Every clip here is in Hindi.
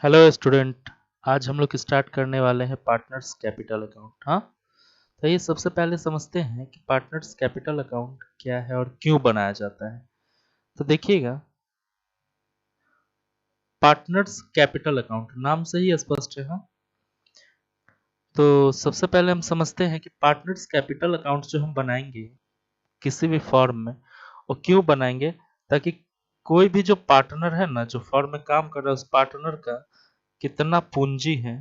Hello student. आज हम लोग स्टार्ट करने वाले हैं पार्टनर्स कैपिटल अकाउंट। हाँ, तो ये सबसे पहले समझते हैं कि पार्टनर्स कैपिटल अकाउंट क्या है और क्यों बनाया जाता है। तो देखिएगा, पार्टनर्स कैपिटल अकाउंट नाम से ही स्पष्ट है। हाँ, तो सबसे पहले हम समझते हैं कि पार्टनर्स कैपिटल अकाउंट जो हम बनाएंगे किसी भी फॉर्म में, और क्यों बनाएंगे, ताकि कोई भी जो पार्टनर है ना, जो फॉर्म में काम कर रहा है, उस पार्टनर का कितना पूंजी है,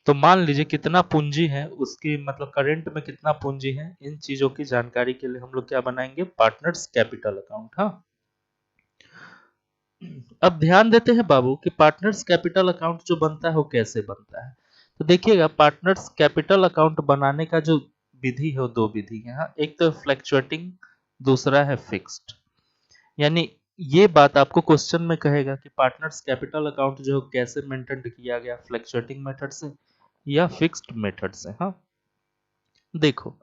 तो मान लीजिए कितना पूंजी है उसकी, मतलब करंट में कितना पूंजी है, इन चीजों की जानकारी के लिए हम लोग क्या बनाएंगे, पार्टनर्स कैपिटल अकाउंट। हाँ, अब ध्यान देते हैं बाबू कि पार्टनर्स कैपिटल अकाउंट जो बनता है वो कैसे बनता है। तो देखिएगा, पार्टनर्स कैपिटल अकाउंट बनाने का जो विधि है वो दो विधि है। हाँ, एक तो फ्लक्चुएटिंग, दूसरा है फिक्स्ड। यानी ये बात आपको क्वेश्चन में कहेगा कि पार्टनर्स कैपिटल अकाउंट जो कैसे मेंटेन किया गया, फ्लक्चुएटिंग मेथड से या फिक्स्ड मेथड से। हाँ, देखो,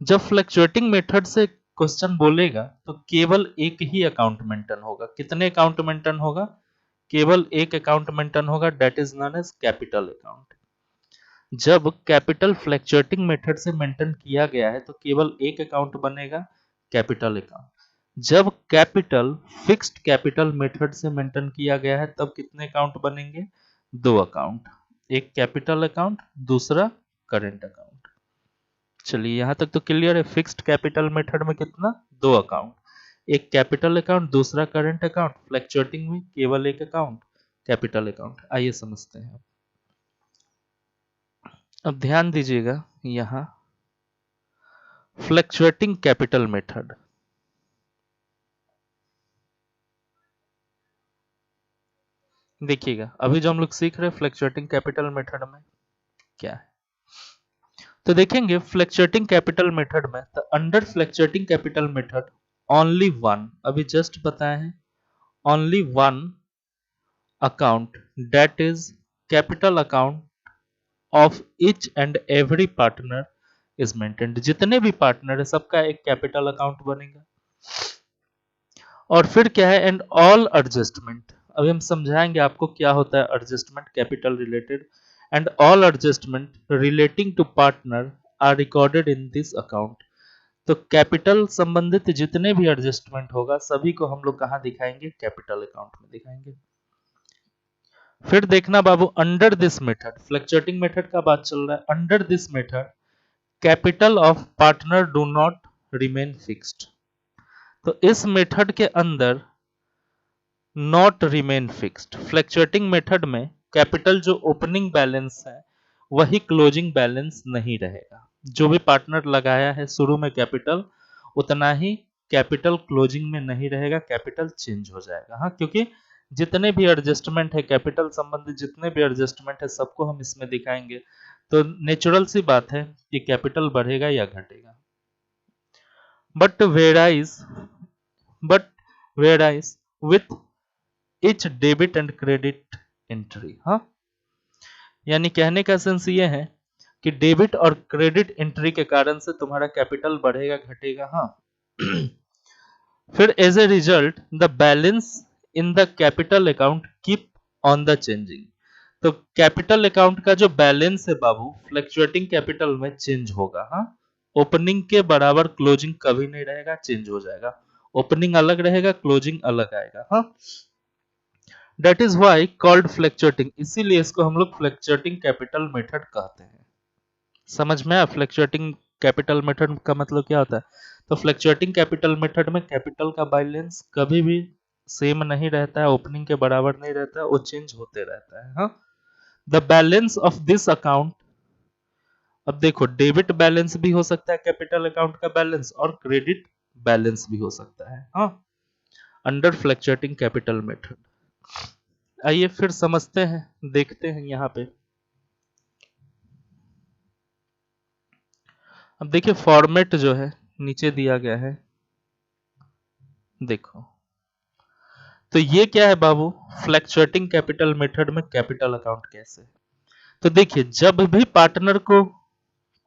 जब फ्लक्चुएटिंग मेथड से क्वेश्चन बोलेगा तो केवल एक ही अकाउंट मेंटेन होगा। कितने अकाउंट मेंटेन होगा? केवल एक अकाउंट मेंटेन होगा, that is known as capital account. जब कैपिटल फ्लक्चुएटिंग मेथड से मेंटेन किया गया है तो केवल एक अकाउंट बनेगा, कैपिटल अकाउंट। जब कैपिटल फिक्स्ड कैपिटल मेथड से मेंटेन किया गया है तब कितने अकाउंट बनेंगे? दो अकाउंट, एक कैपिटल अकाउंट, दूसरा करेंट अकाउंट। चलिए यहां तक तो क्लियर है। फिक्स्ड कैपिटल मेथड में कितना? दो अकाउंट, एक कैपिटल अकाउंट, दूसरा करंट अकाउंट। फ्लक्चुएटिंग में केवल एक अकाउंट, कैपिटल अकाउंट। आइए समझते हैं। अब ध्यान दीजिएगा, यहां फ्लक्चुएटिंग कैपिटल मेथड, देखिएगा अभी जो हम लोग सीख रहे हैं फ्लक्चुएटिंग कैपिटल मेथड में क्या है, तो देखेंगे फ्लक्चुएटिंग कैपिटल मेथड में, तो under fluctuating capital method only one, अभी जस्ट बताए हैं, only one account, that is capital account of each and every partner is maintained। जितने भी पार्टनर है सबका एक कैपिटल अकाउंट बनेगा। और फिर क्या है, एंड ऑल एडजस्टमेंट, अभी हम समझाएंगे आपको क्या होता है adjustment capital related. And all adjustment relating to partner are recorded in this account. तो कैपिटल संबंधित जितने भी एडजस्टमेंट होगा सभी को हम लोग कहाँ दिखाएंगे? कैपिटल अकाउंट में दिखाएंगे। फिर देखना बाबू, under this method, fluctuating method का बात चल रहा है, under this method capital of partner do not remain fixed. तो इस मेथड के अंदर not remain fixed, fluctuating method में कैपिटल जो ओपनिंग बैलेंस है वही क्लोजिंग बैलेंस नहीं रहेगा। जो भी पार्टनर लगाया है शुरू में कैपिटल, उतना ही कैपिटल क्लोजिंग में नहीं रहेगा, कैपिटल चेंज हो जाएगा। हाँ, क्योंकि जितने भी एडजस्टमेंट है कैपिटल संबंधित, जितने भी एडजस्टमेंट है सबको हम इसमें दिखाएंगे। तो नेचुरल सी बात है कि कैपिटल बढ़ेगा या घटेगा। But varies but varies with each debit and credit entry. हाँ, यानी कहने का सेंस ये है कि डेबिट और क्रेडिट एंट्री के कारण से तुम्हारा कैपिटल बढ़ेगा घटेगा। हाँ, फिर as a result the balance in the capital account keep on the changing. तो कैपिटल अकाउंट का जो बैलेंस है बाबू फ्लक्चुएटिंग कैपिटल में चेंज होगा। हाँ, ओपनिंग के बराबर क्लोजिंग कभी नहीं रहेगा, चेंज हो जाएगा। ओपनिंग अलग रहेगा, क्लोजिंग अलग आएगा। हाँ, that is why called fluctuating, इसीलिए इसको हम लोग फ्लक्चुएटिंग कैपिटल मेथड कहते हैं। समझ में आया फ्लक्चुएटिंग कैपिटल मेथड का मतलब क्या होता है? तो फ्लक्चुएटिंग कैपिटल मेथड में कैपिटल का बैलेंस कभी भी सेम नहीं रहता है, ओपनिंग के बराबर नहीं रहता है, वो चेंज होते रहता है। हाँ, the balance of this account, अब देखो डेबिट बैलेंस भी हो सकता है कैपिटल अकाउंट का बैलेंस, और क्रेडिट बैलेंस भी हो सकता है। हाँ, अंडर फ्लक्चुएटिंग कैपिटल मेथड। आइए फिर समझते हैं, देखते हैं यहाँ पे। अब देखिए फॉर्मेट जो है नीचे दिया गया है, देखो, तो ये क्या है बाबू, फ्लक्चुएटिंग कैपिटल मेथड में कैपिटल अकाउंट कैसे। तो देखिए जब भी पार्टनर को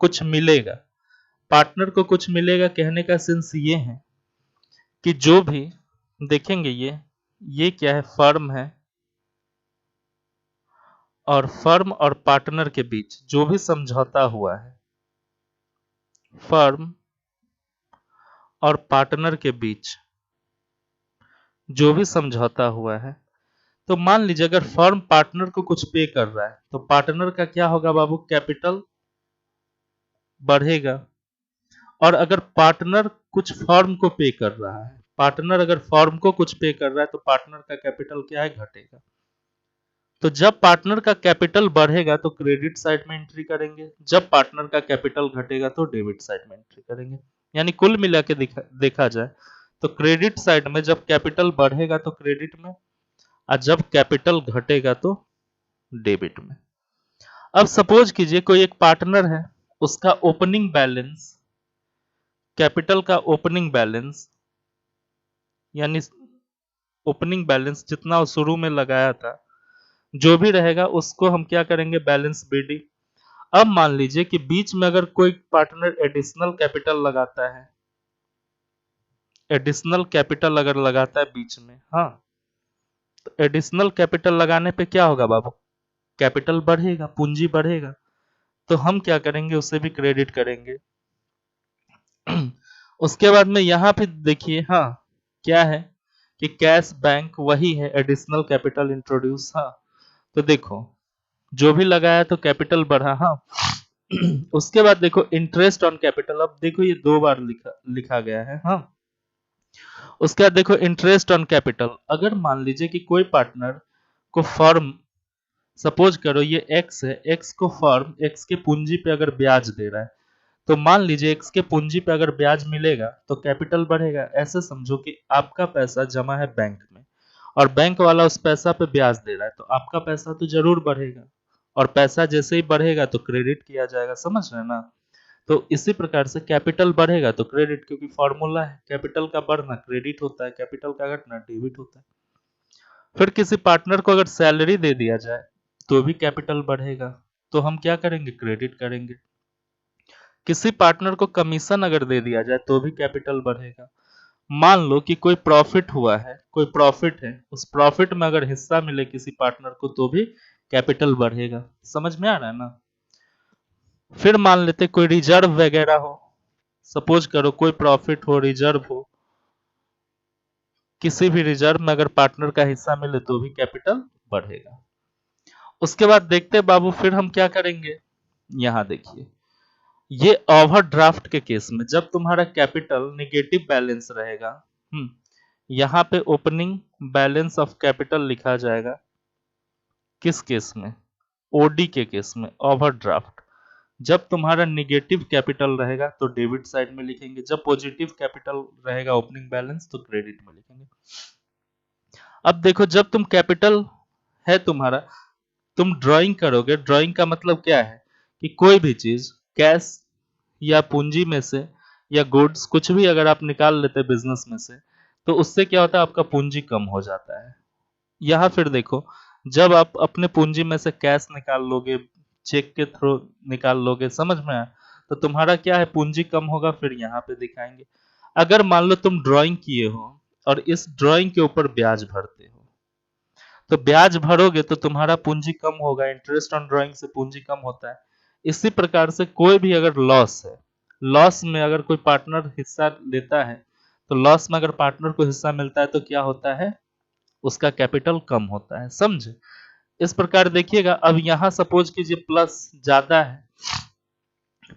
कुछ मिलेगा, पार्टनर को कुछ मिलेगा कहने का सेंस ये है कि जो भी देखेंगे, ये क्या है, फर्म है, और फर्म और पार्टनर के बीच जो भी समझौता हुआ है, फर्म और पार्टनर के बीच जो भी समझौता हुआ है, तो मान लीजिए अगर फर्म पार्टनर को कुछ पे कर रहा है तो पार्टनर का क्या होगा बाबू, कैपिटल बढ़ेगा। और अगर पार्टनर कुछ फर्म को पे कर रहा है, पार्टनर अगर फर्म को कुछ पे कर रहा है तो पार्टनर का कैपिटल क्या है, घटेगा। तो जब पार्टनर का कैपिटल बढ़ेगा तो क्रेडिट साइड में एंट्री करेंगे, जब पार्टनर का कैपिटल घटेगा तो डेबिट साइड में एंट्री करेंगे। यानी कुल मिला के देखा जाए तो क्रेडिट साइड में जब कैपिटल बढ़ेगा तो क्रेडिट में, और जब कैपिटल घटेगा तो डेबिट में। अब सपोज कीजिए कोई एक पार्टनर है, उसका ओपनिंग बैलेंस, कैपिटल का ओपनिंग बैलेंस यानी ओपनिंग बैलेंस जितना वो शुरू में लगाया था जो भी रहेगा उसको हम क्या करेंगे, बैलेंस बीडी। अब मान लीजिए कि बीच में अगर कोई पार्टनर एडिशनल कैपिटल लगाता है, एडिशनल कैपिटल अगर लगाता है बीच में, हाँ, तो एडिशनल कैपिटल लगाने पे क्या होगा बाबू, कैपिटल बढ़ेगा, पूंजी बढ़ेगा, तो हम क्या करेंगे, उसे भी क्रेडिट करेंगे। उसके बाद में यहाँ पे देखिए, हाँ, क्या है कि कैश बैंक वही है, एडिशनल कैपिटल इंट्रोड्यूस, हाँ, तो देखो जो भी लगाया तो कैपिटल बढ़ा, हाँ। उसके बाद देखो इंटरेस्ट ऑन कैपिटल, अब देखो ये 2 बार लिखा गया है, हाँ। उसके बाद देखो इंटरेस्ट ऑन कैपिटल, अगर मान लीजिए कि कोई पार्टनर को फर्म, सपोज करो ये एक्स है, एक्स को फर्म एक्स के पूंजी पे अगर ब्याज दे रहा है, तो मान लीजिए एक्स के पूंजी पे अगर ब्याज मिलेगा तो कैपिटल बढ़ेगा। ऐसे समझो कि आपका पैसा जमा है बैंक में और बैंक वाला उस पैसा पे ब्याज दे रहा है, तो आपका पैसा तो जरूर बढ़ेगा, और पैसा जैसे ही बढ़ेगा तो क्रेडिट किया जाएगा, समझ रहे हैं ना। तो इसी प्रकार से कैपिटल बढ़ेगा तो क्रेडिट, क्योंकि फॉर्मूला है, कैपिटल का बढ़ना क्रेडिट होता है, कैपिटल का घटना डेबिट होता है। फिर किसी पार्टनर को अगर सैलरी दे दिया जाए तो भी कैपिटल बढ़ेगा, तो हम क्या करेंगे, क्रेडिट करेंगे। किसी पार्टनर को कमीशन अगर दे दिया जाए तो भी कैपिटल बढ़ेगा। मान लो कि कोई प्रॉफिट हुआ है, कोई प्रॉफिट है, उस प्रॉफिट में अगर हिस्सा मिले किसी पार्टनर को तो भी कैपिटल बढ़ेगा। समझ में आ रहा है ना। फिर मान लेते कोई रिजर्व वगैरह हो, सपोज करो कोई प्रॉफिट हो, रिजर्व हो, किसी भी रिजर्व में अगर पार्टनर का हिस्सा मिले तो भी कैपिटल बढ़ेगा। उसके बाद देखते बाबू फिर हम क्या करेंगे, यहां देखिए ये ओवरड्राफ्ट के केस में जब तुम्हारा कैपिटल निगेटिव बैलेंस रहेगा, यहां पे ओपनिंग बैलेंस ऑफ कैपिटल लिखा जाएगा, किस केस में, ओडी के केस में, ओवरड्राफ्ट। जब तुम्हारा निगेटिव कैपिटल रहेगा तो डेबिट साइड में लिखेंगे, जब पॉजिटिव कैपिटल रहेगा ओपनिंग बैलेंस तो क्रेडिट में लिखेंगे। अब देखो जब तुम कैपिटल है तुम्हारा, तुम ड्राइंग करोगे, ड्राइंग का मतलब क्या है कि कोई भी चीज कैश या पूंजी में से या गुड्स कुछ भी अगर आप निकाल लेते बिजनेस में से तो उससे क्या होता है, आपका पूंजी कम हो जाता है। यहाँ फिर देखो जब आप अपने पूंजी में से कैश निकाल लोगे, चेक के थ्रू निकाल लोगे, समझ में आया, तो तुम्हारा क्या है, पूंजी कम होगा। फिर यहाँ पे दिखाएंगे अगर मान लो तुम ड्राइंग किए हो और इस ड्राइंग के ऊपर ब्याज भरते हो, तो ब्याज भरोगे तो तुम्हारा पूंजी कम होगा, इंटरेस्ट ऑन ड्राइंग से पूंजी कम होता है। इसी प्रकार से कोई भी अगर लॉस है, लॉस में अगर कोई पार्टनर हिस्सा लेता है तो लॉस में अगर पार्टनर को हिस्सा मिलता है तो क्या होता है, उसका कैपिटल कम होता है, समझे। इस प्रकार देखिएगा। अब यहां सपोज कीजिए प्लस ज्यादा है,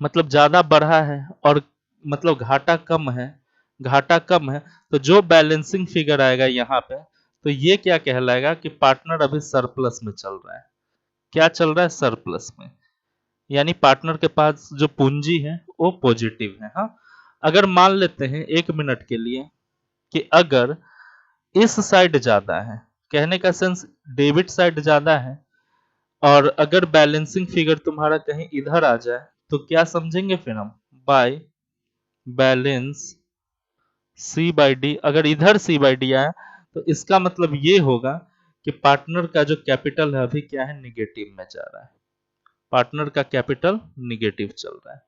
मतलब ज्यादा बढ़ा है, और मतलब घाटा कम है, घाटा कम है, तो जो बैलेंसिंग फिगर आएगा यहाँ पे तो ये क्या कहलाएगा कि पार्टनर अभी सरप्लस में चल रहा है। क्या चल रहा है, सरप्लस में, यानी पार्टनर के पास जो पूंजी है वो पॉजिटिव है। हाँ, अगर मान लेते हैं 1 मिनट के लिए कि अगर इस साइड ज्यादा है, कहने का सेंस डेबिट साइड ज्यादा है, और अगर बैलेंसिंग फिगर तुम्हारा कहीं इधर आ जाए तो क्या समझेंगे फिर हम, by balance C by D. अगर इधर सी बाई डी आया तो इसका मतलब ये होगा कि पार्टनर का जो कैपिटल है अभी क्या है, निगेटिव में जा रहा है, पार्टनर का कैपिटल निगेटिव चल रहा है।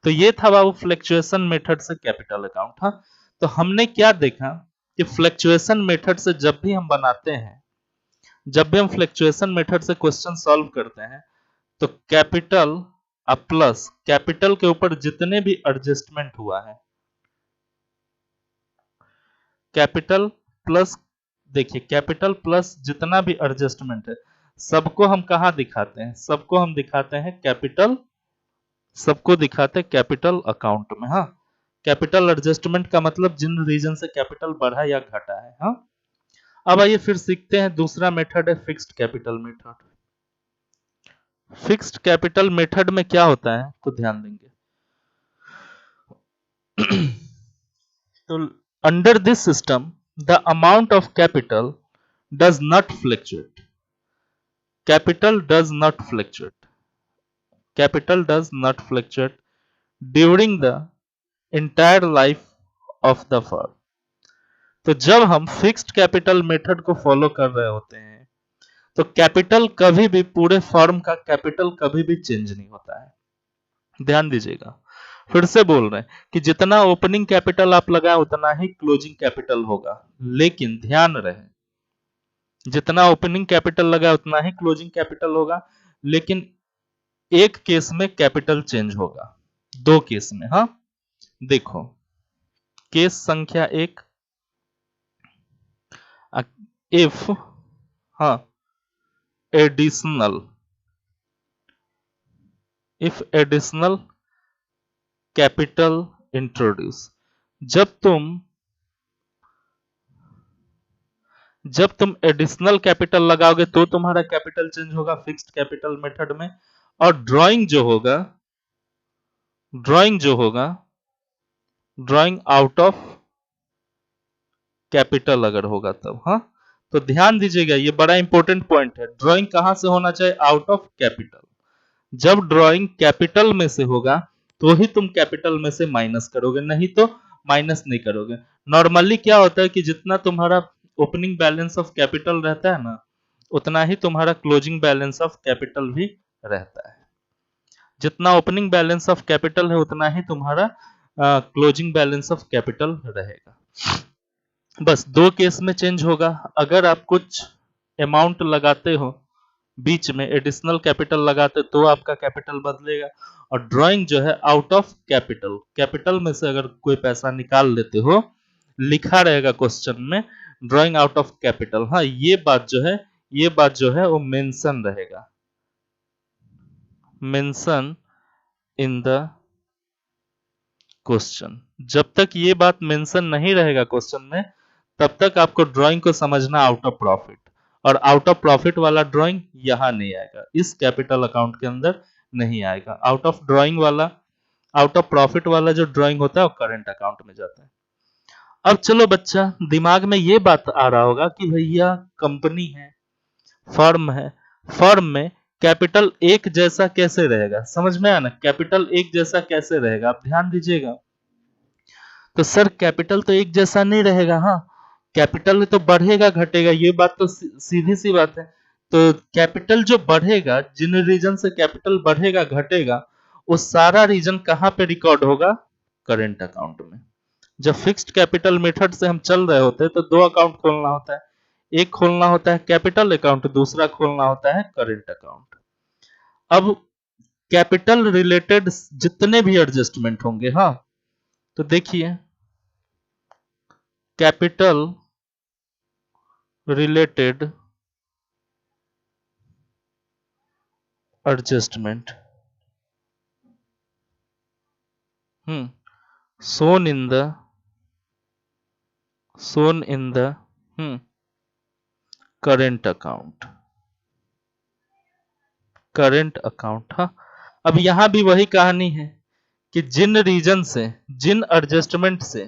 तो ये था बाबू फ्लक्चुएशन मेथड से कैपिटल अकाउंट। हाँ, तो हमने क्या देखा कि फ्लक्चुएशन मेथड से जब भी हम बनाते हैं जब भी हम फ्लक्चुएशन मेथड से क्वेश्चन सॉल्व करते हैं तो कैपिटल प्लस कैपिटल के ऊपर जितने भी एडजस्टमेंट हुआ है, कैपिटल प्लस, देखिए कैपिटल प्लस जितना भी एडजस्टमेंट है सबको हम कहां दिखाते हैं, सबको हम दिखाते हैं कैपिटल, सबको दिखाते हैं कैपिटल अकाउंट में। हाँ, कैपिटल एडजस्टमेंट का मतलब जिन रीजन से कैपिटल बढ़ा या घटा है। हाँ, अब आइए फिर सीखते हैं दूसरा मेथड है fixed capital method. Fixed capital method में क्या होता है तो ध्यान देंगे। तो under this system the amount of capital does not fluctuate, capital does not fluctuate, capital does not fluctuate during the entire life of the firm. तो जब हम फिक्स्ड कैपिटल मेथड को फॉलो कर रहे होते हैं तो कैपिटल कभी भी, पूरे फर्म का कैपिटल कभी भी चेंज नहीं होता है। ध्यान दीजिएगा, फिर से बोल रहे हैं कि जितना ओपनिंग कैपिटल आप लगाए उतना ही क्लोजिंग कैपिटल होगा, लेकिन ध्यान रहे जितना ओपनिंग कैपिटल लगा उतना ही क्लोजिंग कैपिटल होगा, लेकिन एक केस में कैपिटल चेंज होगा, दो केस में। हाँ, देखो केस संख्या एक, इफ हाँ additional, if additional capital introduce, जब तुम एडिशनल कैपिटल लगाओगे तो तुम्हारा कैपिटल चेंज होगा फिक्स्ड कैपिटल मेथड में। और ड्राइंग जो होगा ड्राइंग आउट ऑफ कैपिटल अगर होगा तब। हाँ, तो ध्यान दीजिएगा, ये बड़ा इंपॉर्टेंट पॉइंट है। ड्राइंग कहां से होना चाहिए, आउट ऑफ कैपिटल। जब ड्राइंग कैपिटल में से होगा तो ही तुम कैपिटल में से माइनस करोगे, नहीं तो माइनस नहीं करोगे। नॉर्मली क्या होता है कि जितना तुम्हारा ओपनिंग बैलेंस ऑफ कैपिटल रहता है ना, उतना ही तुम्हारा क्लोजिंग बैलेंस ऑफ कैपिटल भी रहता है। जितना ओपनिंग बैलेंस ऑफ कैपिटल है उतना ही तुम्हारा क्लोजिंग बैलेंस ऑफ कैपिटल रहेगा। बस दो केस में चेंज होगा। अगर आप कुछ अमाउंट लगाते हो बीच में, एडिशनल कैपिटल लगाते तो आपका कैपिटल बदलेगा। और ड्राइंग जो है आउट ऑफ कैपिटल, कैपिटल में से अगर कोई पैसा निकाल लेते हो, लिखा रहेगा क्वेश्चन में ड्राइंग आउट ऑफ कैपिटल। हाँ, ये बात जो है वो मेंशन रहेगा, मेंशन इन द क्वेश्चन। जब तक ये बात मेंशन नहीं रहेगा क्वेश्चन में, तब तक आपको ड्राइंग को समझना आउट ऑफ प्रॉफिट, और आउट ऑफ प्रॉफिट वाला ड्राइंग यहां नहीं आएगा, इस कैपिटल अकाउंट के अंदर नहीं आएगा। आउट ऑफ प्रॉफिट वाला जो ड्राइंग होता है वो करंट अकाउंट में जाता है। अब चलो बच्चा, दिमाग में ये बात आ रहा होगा कि भैया कंपनी है, फर्म है, फर्म में कैपिटल एक जैसा कैसे रहेगा। समझ में आया ना, कैपिटल एक जैसा कैसे रहेगा। आप ध्यान दीजिएगा, तो सर कैपिटल तो एक जैसा नहीं रहेगा। हाँ, कैपिटल तो बढ़ेगा घटेगा, ये बात तो सीधी सी बात है। तो कैपिटल जो बढ़ेगा, जिन रीजन से कैपिटल बढ़ेगा घटेगा, वो सारा रीजन कहां पे रिकॉर्ड होगा, करंट अकाउंट में। जब फिक्स्ड कैपिटल मेथड से हम चल रहे होते हैं तो दो अकाउंट खोलना होता है, एक खोलना होता है कैपिटल अकाउंट, दूसरा खोलना होता है करंट अकाउंट। अब कैपिटल रिलेटेड जितने भी एडजस्टमेंट होंगे, हाँ, तो देखिए capital related adjustment shown in the current account, हाँ। अब यहां भी वही कहानी है कि जिन रीजन से, जिन एडजस्टमेंट से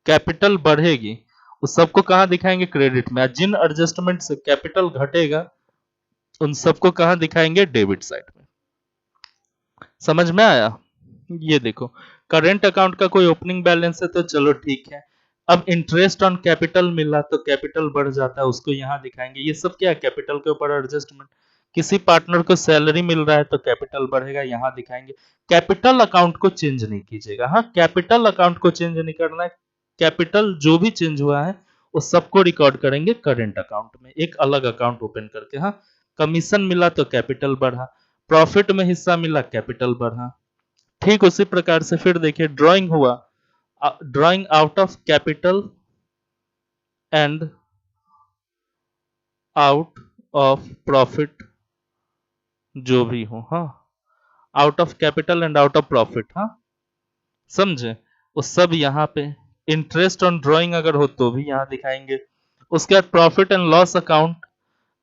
कैपिटल बढ़ेगी उस सबको कहां दिखाएंगे, क्रेडिट में। जिन एडजस्टमेंट से कैपिटल घटेगा उन सबको कहां दिखाएंगे, डेबिट साइड में। समझ में आया। ये देखो, करंट अकाउंट का कोई ओपनिंग बैलेंस है तो चलो ठीक है, अब इंटरेस्ट ऑन कैपिटल मिला तो कैपिटल बढ़ जाता है, उसको यहां दिखाएंगे। ये सब क्या है, कैपिटल के ऊपर एडजस्टमेंट। किसी पार्टनर को सैलरी मिल रहा है तो कैपिटल बढ़ेगा, यहां दिखाएंगे। कैपिटल अकाउंट को चेंज नहीं कीजिएगा। हाँ, कैपिटल अकाउंट को चेंज नहीं करना है। कैपिटल जो भी चेंज हुआ है उस सबको रिकॉर्ड करेंगे करेंट अकाउंट में, एक अलग अकाउंट ओपन करके। हाँ, कमीशन मिला तो कैपिटल बढ़ा, प्रॉफिट में हिस्सा मिला कैपिटल बढ़ा। ठीक उसी प्रकार से फिर देखिए ड्राइंग हुआ, drawing out of capital and out of profit जो भी हो। हाँ, out of capital and out of profit. हाँ, समझे, वो सब यहाँ पे इंटरेस्ट ऑन ड्राइंग अगर हो तो भी यहाँ दिखाएंगे। उसके बाद प्रॉफिट एंड लॉस अकाउंट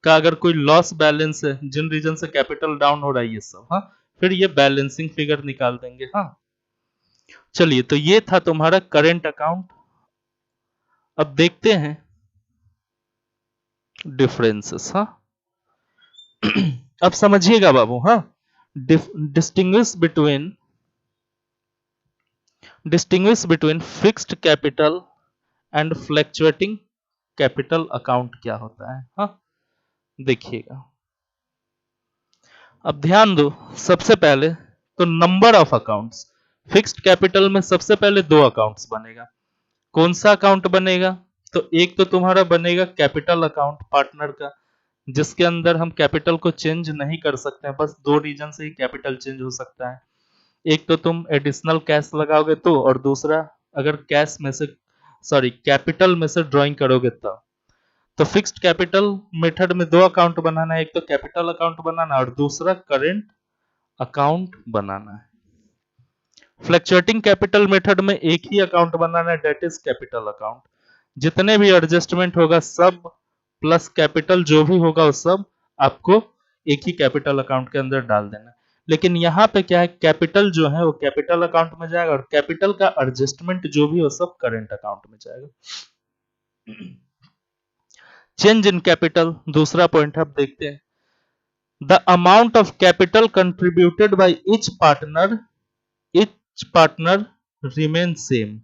का अगर कोई लॉस बैलेंस है, जिन रीजन से कैपिटल डाउन हो रहा है, ये सब। हाँ, फिर ये बैलेंसिंग फिगर निकाल देंगे। हाँ, चलिए, तो ये था तुम्हारा करेंट अकाउंट। अब देखते हैं डिफरेंसेस। हाँ, अब समझिएगा बाबू। हाँ, distinguish between fixed capital and fluctuating capital account क्या होता है। हाँ, देखिएगा, अब ध्यान दो। सबसे पहले तो number of accounts, fixed capital में सबसे पहले दो अकाउंट्स बनेगा। कौन सा अकाउंट बनेगा? तो एक तो तुम्हारा बनेगा कैपिटल अकाउंट पार्टनर का, जिसके अंदर हम कैपिटल को चेंज नहीं कर सकते हैं, बस दो रीजन से ही कैपिटल चेंज हो सकता है। एक तो तुम एडिशनल कैश लगाओगे तो, और दूसरा अगर कैश में से कैपिटल में से ड्राइंग करोगे तो फिक्स्ड कैपिटल मेथड में दो अकाउंट बनाना है, एक तो कैपिटल अकाउंट बनाना और दूसरा करेंट अकाउंट बनाना है। फ्लक्चुएटिंग कैपिटल मेथड में एक ही अकाउंट बनाना है, डेट इज कैपिटल अकाउंट। जितने भी एडजस्टमेंट होगा सब प्लस कैपिटल जो भी होगा वो सब आपको एक ही कैपिटल अकाउंट के अंदर डाल देना। लेकिन यहाँ पे क्या है, कैपिटल जो है वो कैपिटल अकाउंट में जाएगा और कैपिटल का एडजस्टमेंट जो भी हो सब करेंट अकाउंट में जाएगा। चेंज इन कैपिटल दूसरा पॉइंट आप देखते हैं। The amount of capital contributed by each partner remain same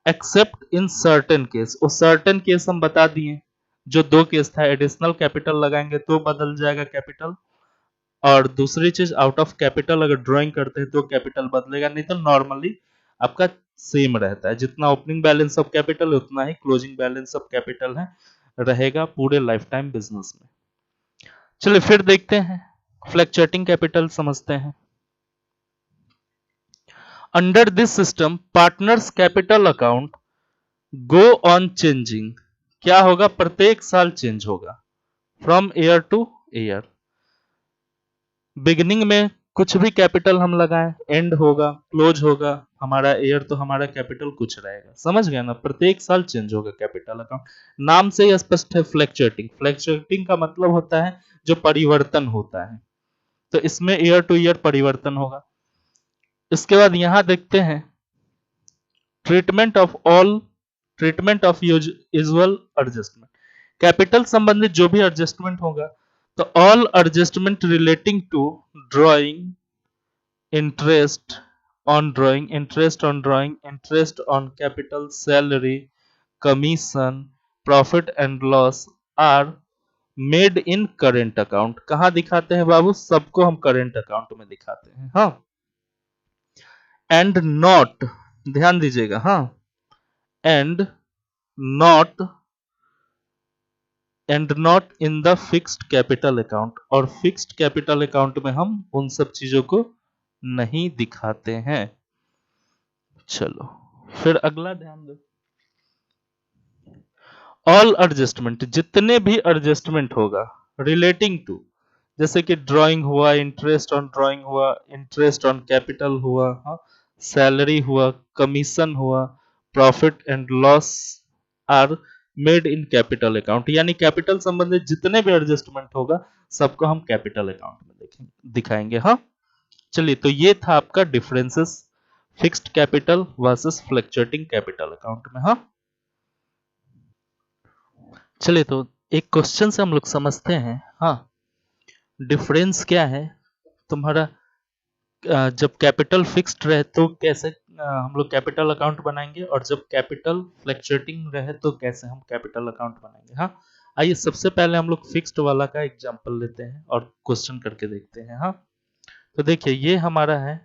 accept in certain case. वो सर्टेन केस हम बता दिए, जो दो केस था, एडिशनल कैपिटल लगाएंगे तो बदल जाएगा कैपिटल, और दूसरी चीज आउट ऑफ कैपिटल अगर ड्राइंग करते हैं तो कैपिटल बदलेगा, नहीं तो नॉर्मली आपका सेम रहता है। जितना ओपनिंग बैलेंस ऑफ कैपिटल है उतना ही क्लोजिंग बैलेंस ऑफ कैपिटल है रहेगा पूरे लाइफ टाइम बिजनेस में। चलिए फिर देखते हैं फ्लक्चुएटिंग कैपिटल समझते हैं। Under this system partners capital account go on changing. क्या होगा? प्रत्येक साल चेंज होगा, from year two year. Beginning में कुछ भी कैपिटल हम लगाएं, एंड होगा, क्लोज होगा हमारा ईयर, तो हमारा कैपिटल कुछ रहेगा। समझ गया ना? प्रत्येक साल चेंज होगा कैपिटल अकाउंट। नाम से ही स्पष्ट है फ्लक्चुएटिंग। फ्लक्चुएटिंग का मतलब होता है जो परिवर्तन होता है, तो इसमें ईयर टू ईयर परिवर्तन होगा। इसके बाद यहां देखते हैं treatment of usual adjustment. Capital संबंधित जो भी एडजस्टमेंट होगा, तो all adjustment relating to drawing, interest on drawing, interest on capital, salary, commission, profit and loss are made in current account. कहां दिखाते हैं बाबू? सबको हम करेंट अकाउंट में दिखाते हैं। हाँ, एंड नॉट, ध्यान दीजिएगा। हाँ, and not in the fixed capital account. और फिक्स्ड कैपिटल अकाउंट में हम उन सब चीजों को नहीं दिखाते हैं। चलो फिर अगला ध्यान दो। ऑल एडजस्टमेंट, जितने भी एडजस्टमेंट होगा रिलेटिंग टू, जैसे कि ड्राइंग हुआ, इंटरेस्ट ऑन ड्राइंग हुआ, इंटरेस्ट ऑन कैपिटल हुआ, सैलरी हुआ, कमीशन हुआ, profit and loss are made in capital account. यानी कैपिटल संबंधित जितने भी एडजस्टमेंट होगा सबको हम कैपिटल अकाउंट में दिखाएंगे। हाँ, चलिए, तो ये था आपका differences fixed capital versus fluctuating capital account में। हाँ, चलिए, तो एक क्वेश्चन से हम लोग समझते हैं। हाँ, डिफरेंस क्या है तुम्हारा? जब कैपिटल फिक्स्ड रहे तो कैसे हम लोग कैपिटल अकाउंट बनाएंगे, और जब कैपिटल फ्लक्चुएटिंग रहे तो कैसे हम कैपिटल अकाउंट बनाएंगे। हाँ, आइए सबसे पहले हम लोग फिक्स्ड वाला का एग्जांपल लेते हैं और क्वेश्चन करके देखते हैं। हाँ, तो देखिए ये हमारा है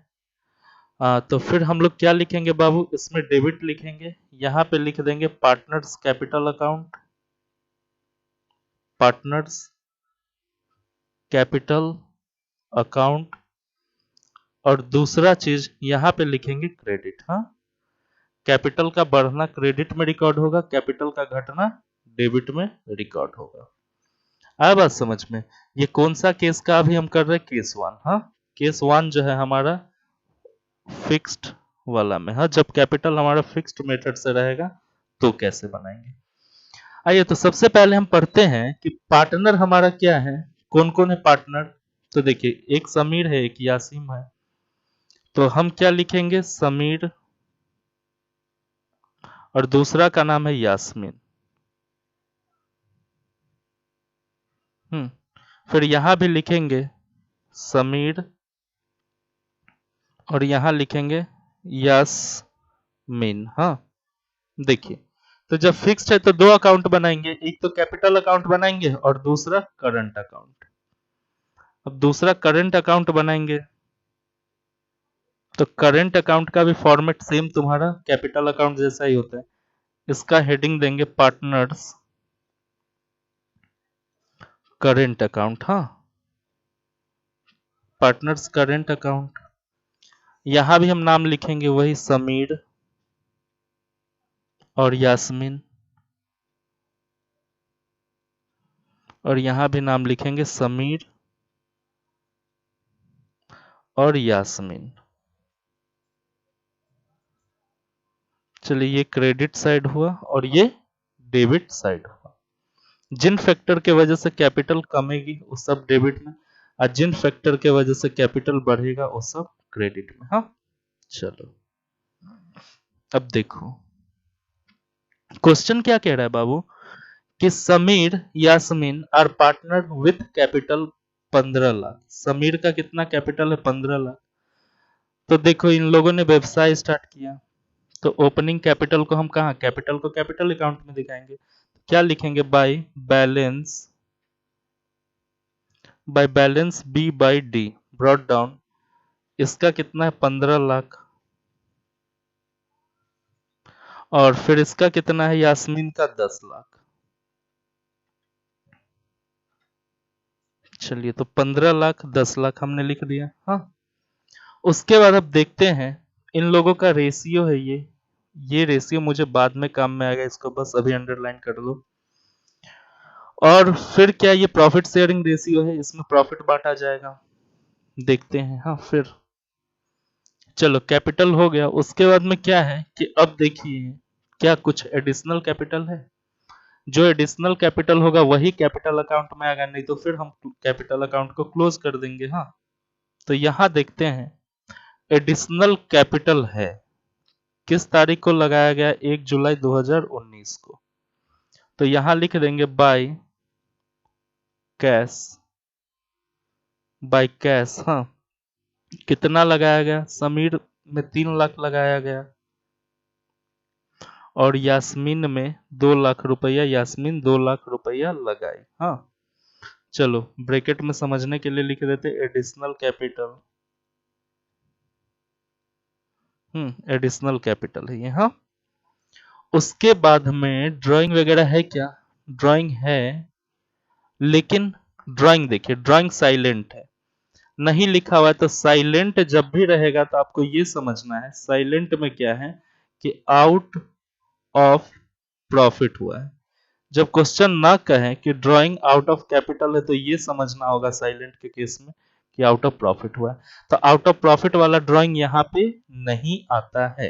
तो फिर हम लोग क्या लिखेंगे बाबू, इसमें डेबिट लिखेंगे, यहाँ पे लिख देंगे partners capital account, partners capital account, और दूसरा चीज यहाँ पे लिखेंगे क्रेडिट। हाँ, कैपिटल का बढ़ना क्रेडिट में रिकॉर्ड होगा, कैपिटल का घटना डेबिट में रिकॉर्ड होगा। आया बात समझ में? ये कौन सा केस का अभी हम कर रहे हैं, केस वन। हाँ, केस वन जो है हमारा फिक्स्ड वाला में। हाँ, जब कैपिटल हमारा फिक्स्ड मेथड से रहेगा तो कैसे बनाएंगे। आइए तो सबसे पहले हम पढ़ते हैं कि पार्टनर हमारा क्या है, कौन कौन है पार्टनर। तो देखिए, एक समीर है, एक यासीम है, तो हम क्या लिखेंगे, समीर, और दूसरा का नाम है यास्मीन। फिर यहां भी लिखेंगे समीर, और यहां लिखेंगे यास्मीन। हाँ, देखिए, तो जब फिक्स्ड है तो दो अकाउंट बनाएंगे, एक तो कैपिटल अकाउंट बनाएंगे और दूसरा करंट अकाउंट। अब दूसरा करंट अकाउंट बनाएंगे तो करंट अकाउंट का भी फॉर्मेट सेम तुम्हारा कैपिटल अकाउंट जैसा ही होता है। इसका हेडिंग देंगे पार्टनर्स करंट अकाउंट। हाँ, पार्टनर्स करंट अकाउंट। यहां भी हम नाम लिखेंगे वही समीर और यास्मीन, और यहां भी नाम लिखेंगे समीर और यास्मीन। चलिए, ये क्रेडिट साइड हुआ और ये डेबिट साइड हुआ। जिन फैक्टर के वजह से कैपिटल कमेगी वो सब डेबिट में, और जिन फैक्टर के वजह से कैपिटल बढ़ेगा वो सब क्रेडिट में। हाँ, चलो अब देखो क्वेश्चन क्या कह रहा है बाबू, कि Sameer Yasmin are partner with capital 15 lakh. Sameer का कितना कैपिटल है, 15 लाख। तो देखो, इन लोगों ने व्यवसाय स्टार्ट किया, तो ओपनिंग कैपिटल को हम कहा, कैपिटल को कैपिटल अकाउंट में दिखाएंगे। क्या लिखेंगे, by balance B by D brought down. इसका कितना है, 15 लाख, और फिर इसका कितना है, यास्मीन का 10 लाख। चलिए, तो 15 लाख 10 लाख हमने लिख दिया। हाँ, उसके बाद अब देखते हैं, इन लोगों का रेशियो है ये रेशियो मुझे बाद में काम में आएगा, इसको बस अभी अंडरलाइन कर लो। और फिर क्या, ये प्रॉफिट शेयरिंग रेशियो है, इसमें प्रॉफिट बांटा जाएगा, देखते हैं। हाँ, फिर चलो कैपिटल हो गया। उसके बाद में क्या है कि अब देखिए, क्या कुछ एडिशनल कैपिटल है। जो एडिशनल कैपिटल होगा वही कैपिटल अकाउंट में आएगा, नहीं तो फिर हम कैपिटल अकाउंट को क्लोज कर देंगे। हाँ, तो यहां देखते हैं, एडिशनल कैपिटल है, किस तारीख को लगाया गया, 1 जुलाई 2019 को। तो यहां लिख देंगे कैश बाय कैश। हाँ, कितना लगाया गया, समीर में 3 लाख लगाया गया और यास्मीन में 2 लाख रुपया, यास्मीन 2 लाख रुपया लगाई। हाँ, चलो ब्रैकेट में समझने के लिए लिख देते एडिशनल कैपिटल। एडिशनल कैपिटल है ये। हाँ, उसके बाद में ड्राइंग वगैरह है क्या, ड्राइंग है, लेकिन ड्राइंग देखिए, ड्राइंग साइलेंट है, नहीं लिखा हुआ है। तो साइलेंट जब भी रहेगा तो आपको ये समझना है साइलेंट में क्या है, कि आउट ऑफ प्रॉफिट हुआ है। जब क्वेश्चन ना कहे कि ड्राइंग आउट ऑफ कैपिटल है तो ये समझना होगा साइलेंट के केस में कि आउट ऑफ प्रॉफिट हुआ है। तो आउट ऑफ प्रॉफिट वाला ड्राइंग यहाँ पे नहीं आता है।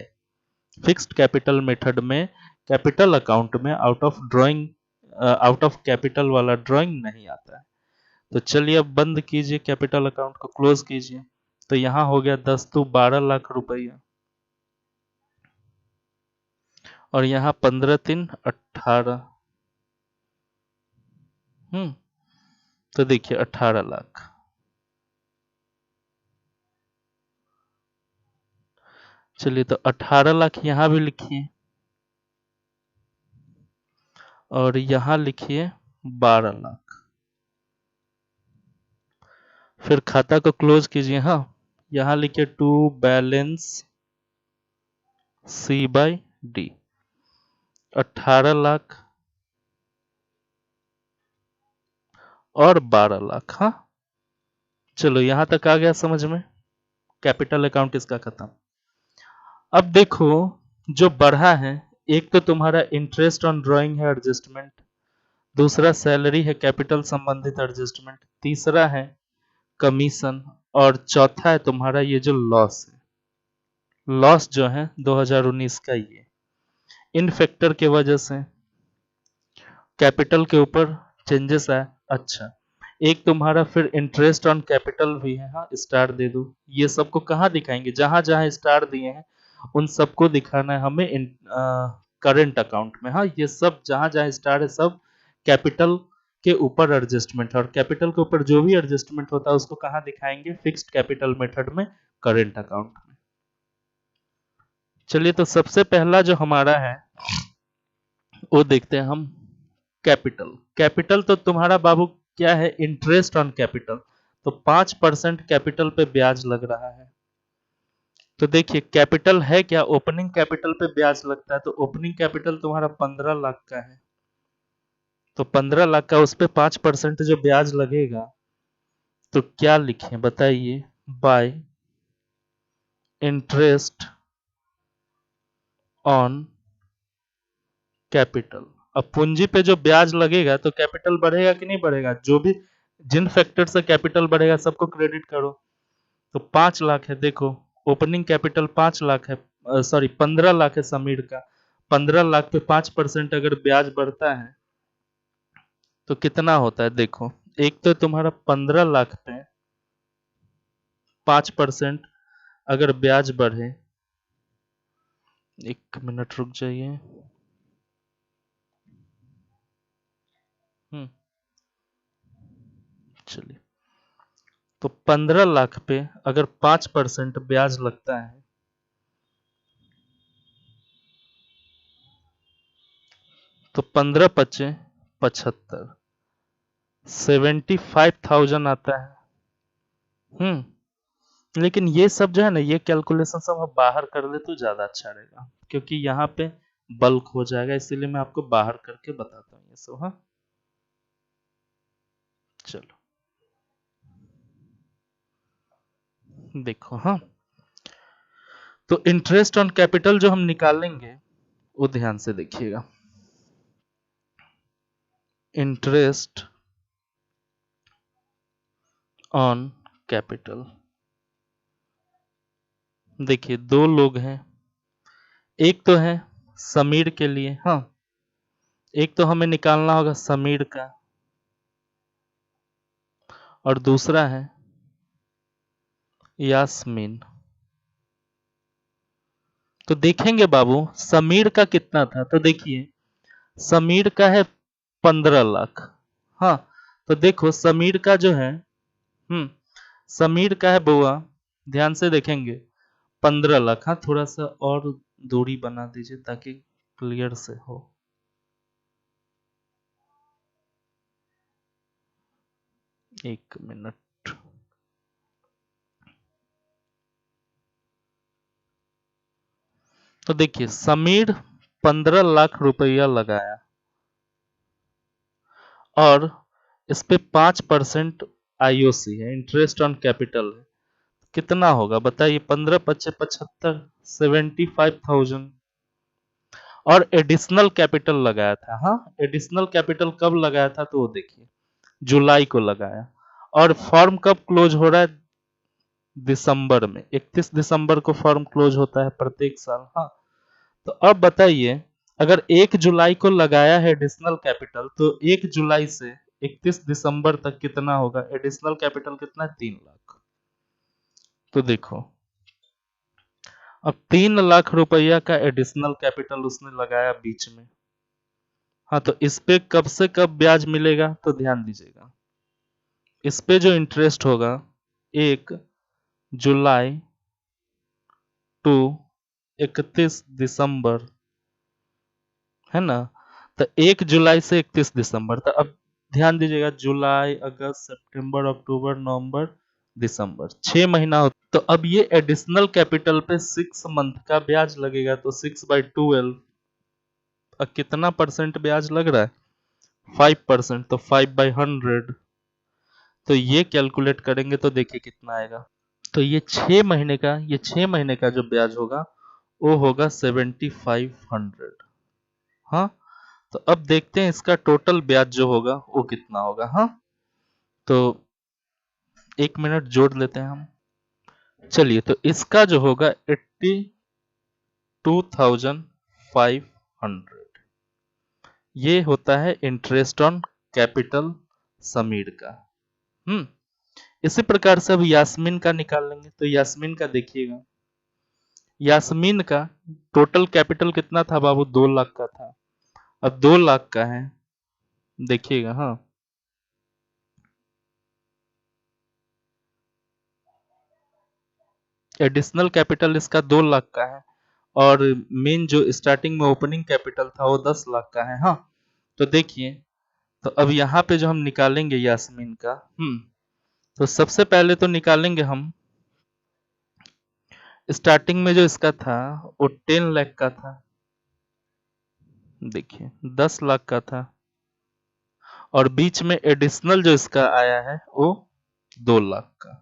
फिक्स्ड कैपिटल मेथड में कैपिटल अकाउंट में आउट ऑफ कैपिटल वाला ड्राइंग नहीं आता है। तो चलिए अब बंद कीजिए, कैपिटल अकाउंट को क्लोज कीजिए। तो यहां हो गया 10 तो 12 लाख रुपया, और यहां 15 3 18। तो देखिए 18 लाख। चलिए, तो 18 लाख यहां भी लिखिए, और यहां लिखिए 12 लाख। फिर खाता को क्लोज कीजिए। हाँ, यहां लिखे to balance C by D 18 lakh और 12 लाख। हाँ चलो यहां तक आ गया समझ में, कैपिटल अकाउंट इसका खत्म। अब देखो जो बढ़ा है, एक तो तुम्हारा इंटरेस्ट ऑन ड्राइंग है एडजस्टमेंट, दूसरा सैलरी है कैपिटल संबंधित एडजस्टमेंट, तीसरा है कमीशन, और चौथा है तुम्हारा ये जो लॉस है, लॉस जो है 2019 का ये। इन फैक्टर के वजह से कैपिटल के ऊपर चेंजेस आए। अच्छा एक तुम्हारा फिर इंटरेस्ट ऑन कैपिटल भी है, हाँ स्टार दे दो। ये सबको कहाँ दिखाएंगे, जहां जहां स्टार दिए हैं उन सबको दिखाना है हमें करंट अकाउंट में। हाँ ये सब जहां जहां स्टार है सब कैपिटल के ऊपर एडजस्टमेंट है, और कैपिटल के ऊपर जो भी एडजस्टमेंट होता है उसको कहाँ दिखाएंगे, फिक्स्ड कैपिटल मेथड में, करंट अकाउंट में। चलिए तो सबसे पहला जो हमारा है वो देखते हैं हम, कैपिटल। कैपिटल तो तुम्हारा बाबू क्या है, इंटरेस्ट ऑन कैपिटल, तो 5% कैपिटल पे ब्याज लग रहा है। तो देखिए कैपिटल है क्या, ओपनिंग कैपिटल पे ब्याज लगता है, तो ओपनिंग कैपिटल तुम्हारा 15 लाख का है, तो 15 लाख का उस पे 5% जो ब्याज लगेगा, तो क्या लिखें बताइए, बाय इंटरेस्ट ऑन कैपिटल। अब पूंजी पे जो ब्याज लगेगा तो कैपिटल बढ़ेगा कि नहीं बढ़ेगा, जो भी जिन फैक्टर से कैपिटल बढ़ेगा सबको क्रेडिट करो। तो 5 लाख है, देखो ओपनिंग कैपिटल 5 लाख है, सॉरी 15 लाख है समीर का, 15 लाख पे 5% अगर ब्याज बढ़ता है तो कितना होता है, देखो एक तो तुम्हारा 15 लाख पे 5% अगर ब्याज बढ़े, एक मिनट रुक जाइए, चलिए तो 15 लाख पे अगर 5% ब्याज लगता है तो 15 पचे 75, 75,000 आता है। लेकिन ये सब जो है ना, ये कैलकुलेशन सब हम बाहर कर ले तो ज्यादा अच्छा रहेगा, क्योंकि यहाँ पे बल्क हो जाएगा, इसीलिए मैं आपको बाहर करके बताता हूँ ये सब। हाँ चलो देखो, हाँ तो इंटरेस्ट ऑन कैपिटल जो हम निकालेंगे वो ध्यान से देखिएगा, इंटरेस्ट ऑन कैपिटल। देखिए दो लोग हैं, एक तो है समीर के लिए, हाँ एक तो हमें निकालना होगा समीर का, और दूसरा है यास्मीन। तो देखेंगे बाबू समीर का कितना था, तो देखिए समीर का है 15 लाख। हाँ तो देखो समीर का जो है, समीर का है बुआ, ध्यान से देखेंगे 15 लाख। हाँ थोड़ा सा और दूरी बना दीजिए ताकि क्लियर से हो, एक मिनट। तो देखिए समीर 15 लाख रुपया लगाया और इस पे 5% आईओसी है, इंटरेस्ट ऑन कैपिटल है, कितना होगा बताइए, 15 पच्चे 75, 75,000। और एडिशनल कैपिटल लगाया था, हाँ एडिशनल कैपिटल कब लगाया था तो वो देखिए जुलाई को लगाया, और फॉर्म कब क्लोज हो रहा है, दिसंबर में, 31 दिसंबर को फॉर्म क्लोज होता है प्रत्येक साल। हाँ तो अब बताइए अगर 1 जुलाई को लगाया है एडिशनल कैपिटल, तो 1 जुलाई से 31 दिसंबर तक कितना होगा, एडिशनल कैपिटल कितना है, 3 लाख। तो देखो अब 3 लाख रुपया का एडिशनल कैपिटल उसने लगाया बीच में। हाँ तो इस पे कब से कब ब्याज मिलेगा, तो ध्यान दीजिएगा इस पे जो इंटरेस्ट होगा 1 जुलाई टू 31 दिसंबर, है ना, तो 1 जुलाई से 31 दिसंबर, तो अब ध्यान दीजिएगा जुलाई अगस्त सितंबर अक्टूबर नवंबर दिसंबर, 6 महीना तो अब ये एडिशनल कैपिटल पे 6 मंथ का ब्याज लगेगा, तो 6/12 कितना परसेंट ब्याज लग रहा है? 5%, तो 5/100। तो ये कैलकुलेट करेंगे तो देखिए कितना आएगा। तो ये 6 महीने का जो ब्याज होगा वो होगा 7500। हाँ, तो अब देखते हैं इसका टोटल ब्याज जो होगा वो कितना होगा। हाँ, तो 1 मिनट जोड़ लेते हैं हम। चलिए, तो इसका जो होगा 82,500, ये होता है इंटरेस्ट ऑन कैपिटल समीर का। इसी प्रकार से अब यास्मीन का निकाल लेंगे। तो यास्मीन का देखिएगा, यास्मीन का टोटल कैपिटल कितना था बाबू? 2 लाख का था। अब 2 लाख का है, देखिएगा। हाँ, एडिशनल कैपिटल इसका 2 लाख का है, और मेन जो स्टार्टिंग में ओपनिंग कैपिटल था वो 10 लाख का है। हाँ, तो देखिए, तो अब यहाँ पे जो हम निकालेंगे यास्मीन का, तो सबसे पहले तो निकालेंगे हम, स्टार्टिंग में जो इसका था वो 10 लाख का था, देखिए 10 लाख का था, और बीच में एडिशनल जो इसका आया है वो 2 लाख का।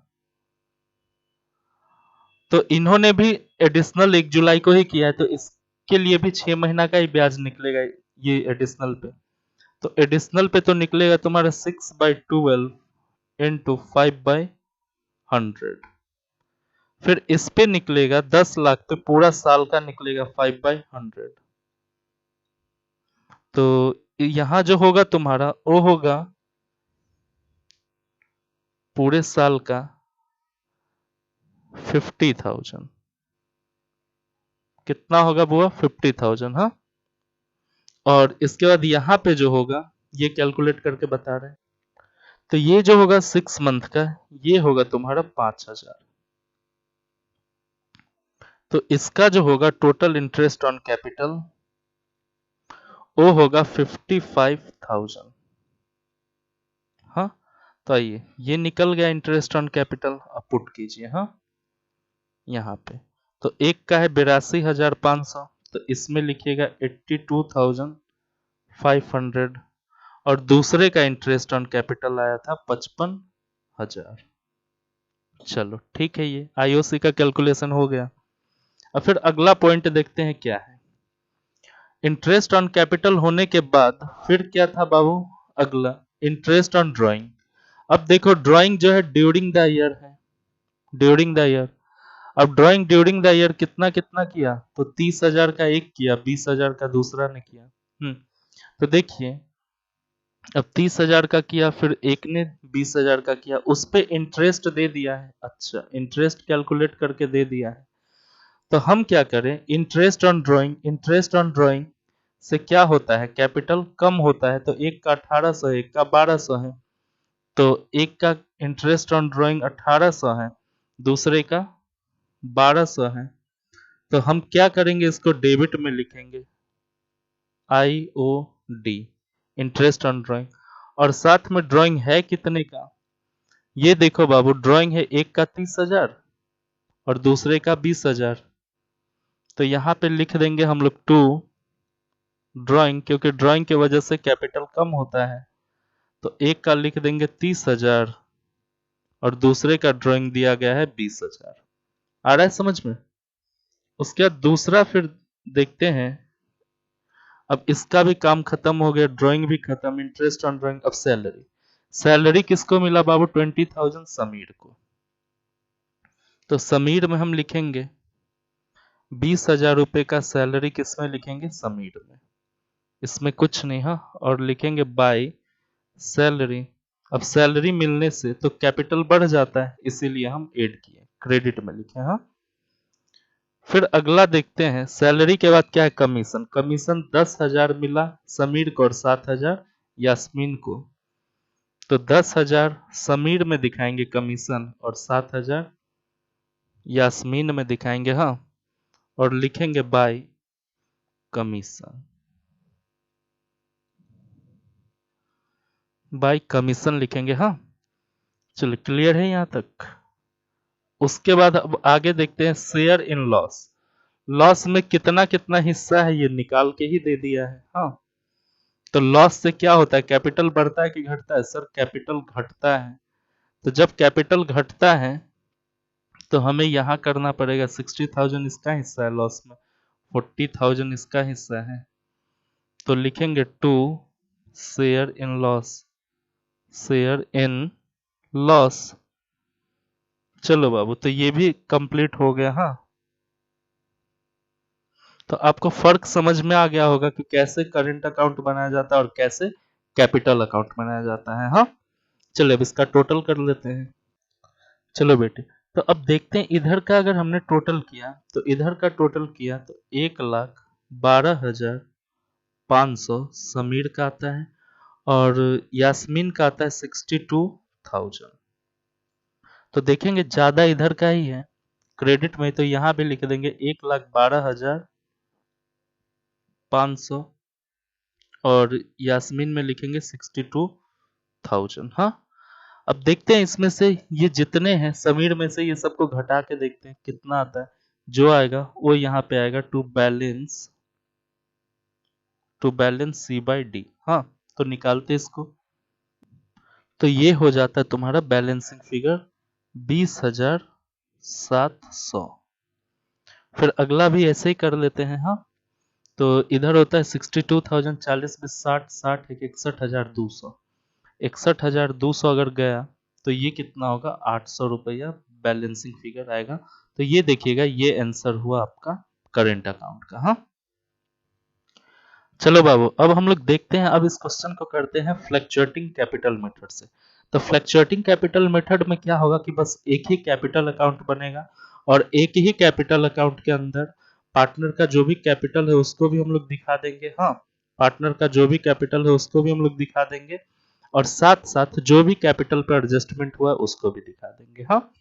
तो इन्होंने भी एडिशनल 1 जुलाई को ही किया है, तो इसके लिए भी 6 महीना का ही ब्याज निकलेगा ये एडिशनल पे। तो एडिशनल पे तो निकलेगा तुम्हारा 6/12 इंटू 5/100। फिर इस पे निकलेगा 10 लाख पे पूरा साल का निकलेगा 5/100। तो यहाँ जो होगा तुम्हारा वो होगा पूरे साल का 50,000। कितना होगा बुआ? 50,000। हाँ, और इसके बाद यहाँ पे जो होगा ये कैलकुलेट करके बता रहे हैं। तो ये जो होगा 6 मंथ का, ये होगा तुम्हारा 5,000। तो इसका जो होगा टोटल इंटरेस्ट ऑन कैपिटल वो होगा 55,000। हाँ, तो आइए, ये निकल गया इंटरेस्ट ऑन कैपिटल। अब पुट कीजिए। हाँ, यहाँ पे तो एक का है 82,500, तो इसमें लिखिएगा 82,500, और दूसरे का इंटरेस्ट ऑन कैपिटल आया था 55,000। चलो ठीक है, ये आईओसी का कैलकुलेशन हो गया। अब फिर अगला पॉइंट देखते हैं क्या है। इंटरेस्ट ऑन कैपिटल होने के बाद फिर क्या था बाबू? अगला इंटरेस्ट ऑन ड्राइंग। अब देखो, ड्राइंग जो है ड्यूरिंग द ईयर है, ड्यूरिंग द ईयर। अब ड्राइंग ड्यूरिंग द ईयर कितना कितना किया? तो 30,000 का एक किया, 20,000 का दूसरा ने किया। तो देखिए, अब 30,000 का किया, फिर एक ने 20,000 का किया, उस पे इंटरेस्ट दे दिया है। अच्छा, इंटरेस्ट कैलकुलेट करके दे दिया है। तो हम क्या करें? Interest on drawing, interest on drawing से क्या होता है? कैपिटल कम होता है। तो एक का 1800 है, एक का 1200 है। तो एक का इंटरेस्ट ऑन ड्राइंग 1800 है, दूसरे का 1200 है। तो हम क्या करेंगे? इसको डेबिट में लिखेंगे, IOD, इंटरेस्ट ऑन ड्राइंग। और साथ में ड्राइंग है कितने का? ये देखो बाबू, ड्राइंग है एक का 30,000 और दूसरे का 20,000। तो यहाँ पे लिख देंगे हम लोग टू ड्राइंग, क्योंकि ड्राइंग की वजह से कैपिटल कम होता है। तो एक का लिख देंगे 30,000 और दूसरे का ड्राइंग दिया गया है 20,000। आ रहा है समझ में? उसके बाद दूसरा फिर देखते हैं। अब इसका भी काम खत्म हो गया, ड्राइंग भी खत्म, इंटरेस्ट ऑन ड्राइंग। अब सैलरी, सैलरी किसको मिला बाबू? 20,000 समीर को। तो समीर में हम लिखेंगे 20,000 रुपए का सैलरी, किसमें लिखेंगे? समीर में। इसमें कुछ नहीं। हाँ, और लिखेंगे बाय सैलरी। अब सैलरी मिलने से तो कैपिटल बढ़ जाता है, इसीलिए हम ऐड किए, क्रेडिट में लिखे। हाँ, फिर अगला देखते हैं। सैलरी के बाद क्या है? कमीशन। कमीशन 10,000 मिला समीर को और 7,000 यास्मीन को। तो 10,000 समीर में दिखाएंगे कमीशन और 7,000 यास्मीन में दिखाएंगे। हाँ, और लिखेंगे बाय कमीशन, बाय कमीशन लिखेंगे। हाँ, चलो क्लियर है यहाँ तक? उसके बाद अब आगे देखते हैं शेयर इन लॉस। लॉस में कितना कितना हिस्सा है ये निकाल के ही दे दिया है। हाँ, तो लॉस से क्या होता है, कैपिटल बढ़ता है कि घटता है? सर कैपिटल घटता है। तो जब कैपिटल घटता है तो हमें यहाँ करना पड़ेगा 60,000 इसका हिस्सा है लॉस में, 40,000 इसका हिस्सा है, तो लिखेंगे to share in loss, share in loss. चलो बाबू, तो ये भी कंप्लीट हो गया। हाँ, तो आपको फर्क समझ में आ गया होगा कि कैसे करंट अकाउंट बनाया जाता है और कैसे कैपिटल अकाउंट बनाया जाता है। हाँ, चलो अब इसका टोटल कर लेते हैं। चलो बेटे, तो अब देखते हैं इधर का अगर हमने टोटल किया तो इधर का टोटल किया तो 1,12,500 समीर का आता है और यास्मीन का आता है 62,000। तो देखेंगे ज्यादा इधर का ही है क्रेडिट में, तो यहां भी लिख देंगे 1,12,500 और यास्मीन में लिखेंगे 62,000। हाँ, अब देखते हैं इसमें से ये जितने हैं समीर में से ये सबको घटा के देखते हैं कितना आता है। जो आएगा वो यहाँ पे आएगा to balance C by D. हाँ, तो निकालते इसको, तो ये हो जाता है तुम्हारा बैलेंसिंग फिगर 20,700। फिर अगला भी ऐसे ही कर लेते हैं। हाँ, तो इधर होता है 62,000, 40 में 60, 60 है 61,200, 61,200 अगर गया तो ये कितना होगा 800 रुपया बैलेंसिंग फिगर आएगा। तो ये देखिएगा ये आंसर हुआ आपका करेंट अकाउंट का। हाँ, चलो बाबू, अब हम लोग देखते हैं, अब इस क्वेश्चन को करते हैं फ्लक्चुएटिंग कैपिटल मेथड से। तो फ्लक्चुएटिंग कैपिटल मेथड में क्या होगा कि बस एक ही कैपिटल अकाउंट बनेगा और एक ही कैपिटल अकाउंट के अंदर पार्टनर का जो भी कैपिटल है उसको भी हम लोग दिखा देंगे। हाँ, पार्टनर का जो भी कैपिटल है उसको भी हम लोग दिखा देंगे और साथ साथ जो भी कैपिटल पर एडजस्टमेंट हुआ उसको भी दिखा देंगे। हाँ,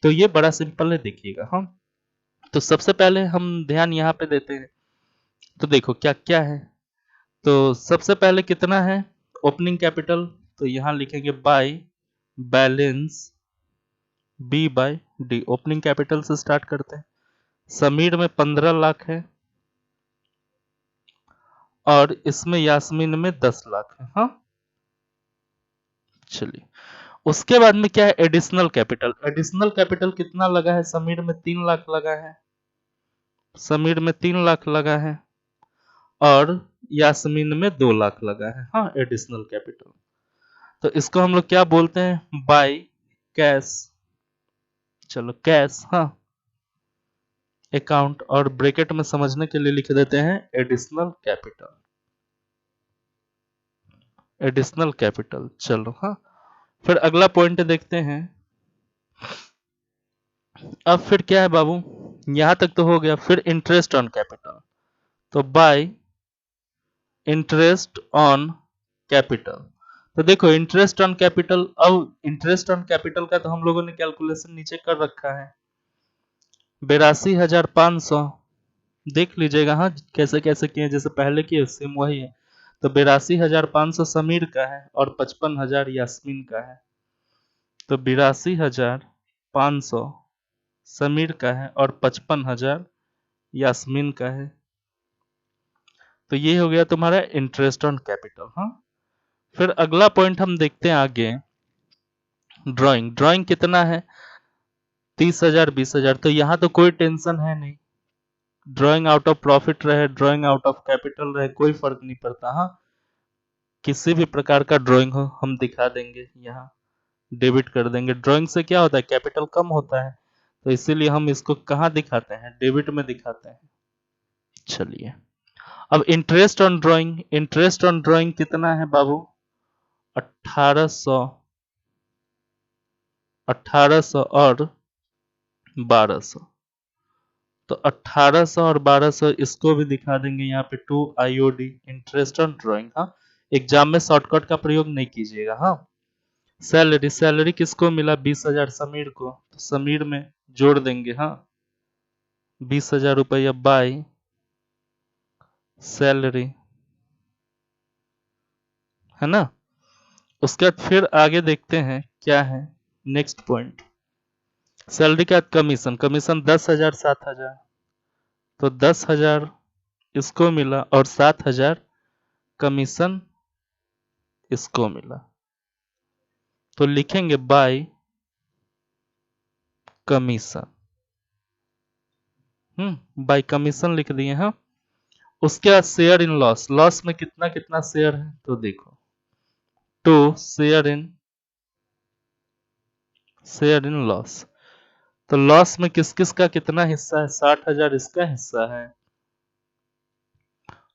तो ये बड़ा सिंपल है, देखिएगा। हाँ, तो सबसे पहले हम ध्यान यहाँ पे देते हैं, तो देखो क्या क्या है। तो सबसे पहले कितना है ओपनिंग कैपिटल, तो यहां लिखेंगे by balance B by D. Opening capital से स्टार्ट करते हैं। समीर में 15 लाख है और इसमें यास्मीन में 10 लाख है। हाँ, चलिए उसके बाद में क्या है एडिशनल कैपिटल। एडिशनल कैपिटल कितना लगा है, समीर में 3 लाख लगा है, समीर में 3 लाख लगा है और यास्मीन में 2 लाख लगा है। हाँ, एडिशनल कैपिटल, तो इसको हम लोग क्या बोलते हैं, बाय कैश। चलो कैश, हाँ, अकाउंट, और ब्रैकेट में समझने के लिए लिख देते हैं एडिशनल कैपिटल, एडिशनल कैपिटल। चलो हाँ, फिर अगला पॉइंट देखते हैं। अब फिर क्या है बाबू, यहां तक तो हो गया। फिर इंटरेस्ट ऑन कैपिटल, तो बाय इंटरेस्ट ऑन कैपिटल। तो देखो इंटरेस्ट ऑन कैपिटल, अब इंटरेस्ट ऑन कैपिटल का तो हम लोगों ने कैलकुलेशन नीचे कर रखा है 82,500। देख लीजिएगा हाँ, कैसे कैसे किए, जैसे पहले किए सेम वही है। तो 82,500 समीर का है और 55,000 यास्मीन का है। तो 82,500 समीर का है और 55,000 यास्मीन का है। तो ये हो गया तुम्हारा इंटरेस्ट ऑन कैपिटल। हाँ, फिर अगला पॉइंट हम देखते हैं आगे, ड्राइंग। ड्राइंग कितना है 30,000, 20,000। तो यहाँ तो कोई टेंशन है नहीं, ड्राइंग आउट ऑफ प्रॉफिट रहे, ड्राइंग आउट ऑफ कैपिटल रहे, कोई फर्क नहीं पड़ता। हाँ, किसी भी प्रकार का ड्राइंग हो हम दिखा देंगे, यहाँ डेबिट कर देंगे। ड्राइंग से क्या होता है, कैपिटल कम होता है, तो इसीलिए हम इसको कहाँ दिखाते हैं, डेबिट में दिखाते हैं। चलिए अब interest on drawing, interest on drawing कितना है बाबू 1800, 1800 और 1200। तो 1800 और 1200 इसको भी दिखा देंगे यहाँ पे 2 IOD, इंटरेस्ट ऑन ड्राइंग। हाँ, एग्जाम में शॉर्टकट का प्रयोग नहीं कीजिएगा। हाँ, सैलरी, सैलरी किसको मिला 20,000 समीर को, तो समीर में जोड़ देंगे। हाँ, 20,000 रुपया बाय सैलरी, है ना। उसके बाद फिर आगे देखते हैं क्या है नेक्स्ट पॉइंट। सैलरी का कमीशन, कमीशन 10,000 7,000, तो 10,000 इसको मिला और 7,000 कमीशन इसको मिला, तो लिखेंगे बाय कमीशन। बाय कमीशन लिख दिए। हाँ, उसके बाद शेयर इन लॉस, लॉस में कितना कितना शेयर है तो देखो, टू शेयर इन लॉस, तो लॉस में किस किस का कितना हिस्सा है, 60,000 इसका हिस्सा है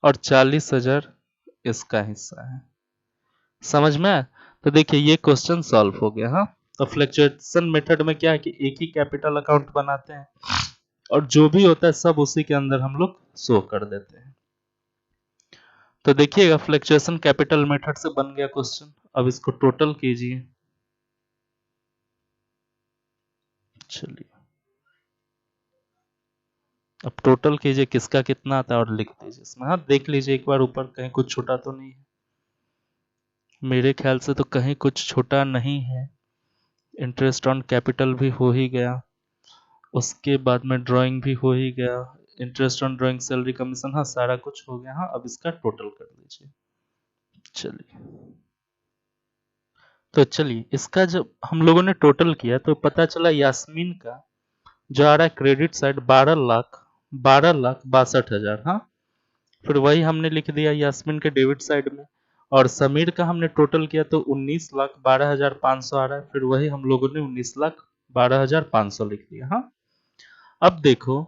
और 40,000 इसका हिस्सा है। समझ में आया? तो देखिए ये क्वेश्चन सॉल्व हो गया। हाँ, तो फ्लक्चुएशन मेथड में क्या है कि एक ही कैपिटल अकाउंट बनाते हैं और जो भी होता है सब उसी के अंदर हम लोग शो कर देते हैं। तो देखिएगा फ्लक्चुएशन कैपिटल मेथड से बन गया क्वेश्चन। अब इसको टोटल कीजिए। चलिए अब टोटल कीजिए किसका कितना आता है और लिख दीजिए इसमें। हाँ, देख लीजिए एक बार ऊपर कहीं कुछ छोटा तो नहीं है। मेरे ख्याल से तो कहीं कुछ छोटा नहीं है। इंटरेस्ट ऑन कैपिटल भी हो ही गया, उसके बाद में ड्राइंग भी हो ही गया, interest on drawing, salary, commission, हाँ सारा कुछ हो गया। हाँ, अब इसका टोटल कर लीजिए। चलिए तो चलिए इसका जब हम लोगों ने टोटल किया तो पता चला यास्मीन का जो आ रहा है क्रेडिट साइड 12,62,हजार। हाँ, फिर वही हमने लिख दिया यास्मीन के डेबिट साइड में। और समीर का हमने टोटल किया तो 19,12,500 आ रहा है, फिर वही हम लोगों ने 19,12,500 लिख दिया। हाँ, अब देखो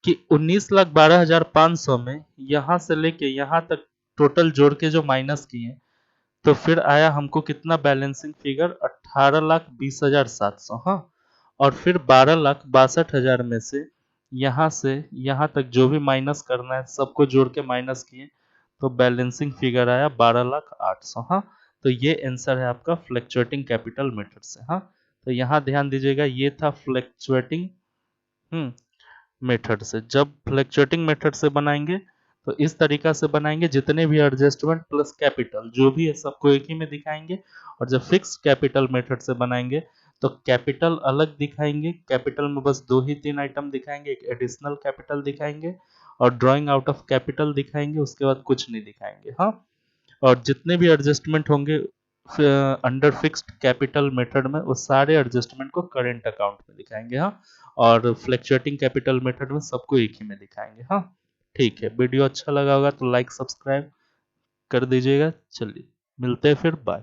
कि 19,12,500 में यहां से लेके यहां तक टोटल जोड़ के जो माइनस किए तो फिर आया हमको कितना बैलेंसिंग फिगर, 18,20,700। हाँ, और फिर 12,62,000 में से यहां तक जो भी माइनस करना है सबको जोड़ के माइनस किए तो बैलेंसिंग फिगर आया 12,08,000। हाँ, तो ये आंसर है आपका फ्लक्चुएटिंग कैपिटल मेथड से। हाँ, तो यहाँ ध्यान दीजिएगा ये था फ्लक्चुएटिंग मेथड से। जब फ्लक्चुएटिंग मेथड से बनाएंगे तो इस तरीका से बनाएंगे, जितने भी एडजस्टमेंट प्लस कैपिटल जो भी है सबको एक ही में दिखाएंगे। और जब फिक्स कैपिटल मेथड से बनाएंगे तो कैपिटल अलग दिखाएंगे, कैपिटल में बस 2 ही 3 आइटम दिखाएंगे, एक एडिशनल कैपिटल दिखाएंगे और ड्राइंग आउट ऑफ कैपिटल दिखाएंगे, उसके बाद कुछ नहीं दिखाएंगे। हाँ, और जितने भी एडजस्टमेंट होंगे अंडर फिक्स्ड कैपिटल मेथड में वो सारे एडजस्टमेंट को करेंट अकाउंट में दिखाएंगे। हाँ, और फ्लक्चुएटिंग कैपिटल मेथड में सबको एक ही में दिखाएंगे। हाँ, ठीक है, वीडियो अच्छा लगा होगा तो लाइक सब्सक्राइब कर दीजिएगा। चलिए मिलते हैं फिर, बाय।